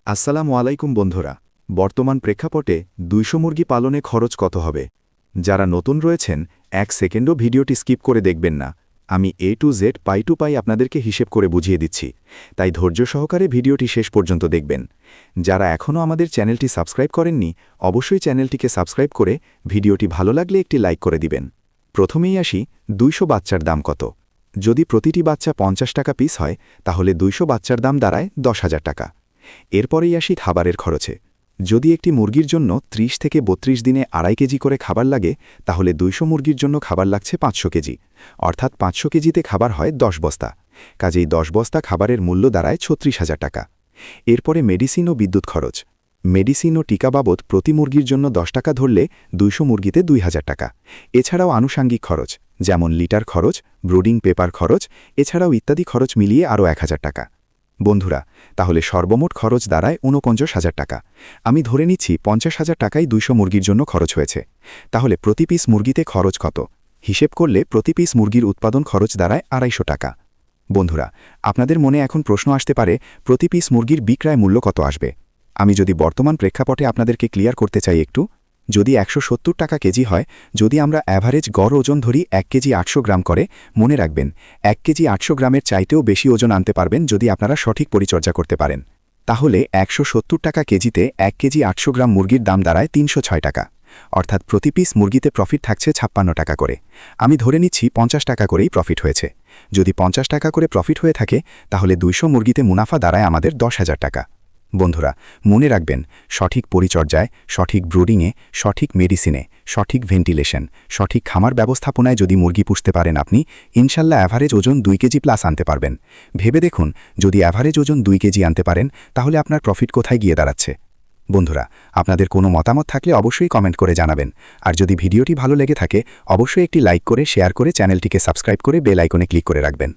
আসসালামু আলাইকুম বন্ধুরা। বর্তমান প্রেক্ষাপটে ২০০ মুরগি পালনে খরচ কত হবে? যারা নতুন রয়েছেন ১ সেকেন্ডও ভিডিওটি স্কিপ করে দেখবেন না। আমি A to Z পাই টু পাই আপনাদেরকে হিসেব করে বুঝিয়ে দিচ্ছি, তাই ধৈর্য সহকারে ভিডিওটি শেষ পর্যন্ত দেখবেন। যারা এখনও আমাদের চ্যানেলটি সাবস্ক্রাইব করেননি, অবশ্যই চ্যানেলটিকে সাবস্ক্রাইব করে ভিডিওটি ভালো লাগলে একটি লাইক করে দিবেন। প্রথমেই আসি ২০০ বাচ্চার দাম কত। যদি প্রতিটি বাচ্চা ৫০ টাকা পিস হয়, তাহলে ২০০ বাচ্চার দাম দাঁড়ায় ১০,০০০ টাকা। এরপরেই আসি খাবারের খরচে। যদি একটি মুরগির জন্য ৩০ থেকে ৩২ দিনে ২.৫ কেজি করে খাবার লাগে, তাহলে ২০০ মুরগির জন্য খাবার লাগছে ৫০০ কেজি, অর্থাৎ ৫০০ কেজিতে খাবার হয় ১০ বস্তা। কাজেই ১০ বস্তা খাবারের মূল্য দাঁড়ায় ৩৬,০০০ টাকা। এরপরে মেডিসিন ও বিদ্যুৎ খরচ। মেডিসিন ও টিকা বাবদ প্রতি মুরগির জন্য ১০ টাকা ধরলে ২০০ মুরগিতে ২,০০০ টাকা। এছাড়াও আনুষাঙ্গিক খরচ, যেমন লিটার খরচ, ব্রুডিং পেপার খরচ, এছাড়াও ইত্যাদি খরচ মিলিয়ে আরও ১,০০০ টাকা। বন্ধুরা, তাহলে সর্বমোট খরচ দাঁড়ায় ৪৯,০০০ টাকা। আমি ধরে নিচ্ছি ৫০,০০০ টাকাই ২০০ মুরগির জন্য খরচ হয়েছে। তাহলে প্রতি পিস মুরগিতে খরচ কত? হিসেব করলে প্রতি পিস মুরগির উৎপাদন খরচ দাঁড়ায় ২৫০ টাকা। বন্ধুরা, আপনাদের মনে এখন প্রশ্ন আসতে পারে, প্রতি পিস মুরগির বিক্রয় মূল্য কত আসবে? আমি যদি বর্তমান প্রেক্ষাপটে আপনাদেরকে ক্লিয়ার করতে চাই একটু, যদি ১৭০ টাকা কেজি হয়, যদি আমরা অ্যাভারেজ গড় ওজন ধরি ১ কেজি ৮০০ গ্রাম করে, মনে রাখবেন ১ কেজি ৮০০ গ্রামের চাইতেও বেশি ওজন আনতে পারবেন যদি আপনারা সঠিক পরিচর্যা করতে পারেন। তাহলে ১৭০ টাকা কেজিতে ১ কেজি ৮০০ গ্রাম মুরগির দাম দাঁড়ায় ৩০৬ টাকা, অর্থাৎ প্রতি পিস মুরগিতে প্রফিট থাকছে ৫৬ টাকা করে। আমি ধরে নিচ্ছি ৫০ টাকা করেই প্রফিট হয়েছে। যদি ৫০ টাকা করে প্রফিট হয়ে থাকে, তাহলে ২০০ মুরগিতে মুনাফা দাঁড়ায় আমাদের ১০,০০০ টাকা। বন্ধুরা, মনে রাখবেন, সঠিক পরিচর্যায়, সঠিক ব্রুডিংয়ে, সঠিক মেডিসিনে, সঠিক ভেন্টিলেশন, সঠিক খামার ব্যবস্থাপনায় যদি মুরগি পুষতে পারেন আপনি, ইনশাল্লাহ অ্যাভারেজ ওজন ২ কেজি প্লাস আনতে পারবেন। ভেবে দেখুন, যদি অ্যাভারেজ ওজন 2 কেজি আনতে পারেন, তাহলে আপনার প্রফিট কোথায় গিয়ে দাঁড়াচ্ছে? বন্ধুরা, আপনাদের কোনো মতামত থাকলে অবশ্যই কমেন্ট করে জানাবেন। আর যদি ভিডিওটি ভালো লেগে থাকে, অবশ্যই একটি লাইক করে, শেয়ার করে, চ্যানেলটিকে সাবস্ক্রাইব করে বেল আইকনে ক্লিক করে রাখবেন।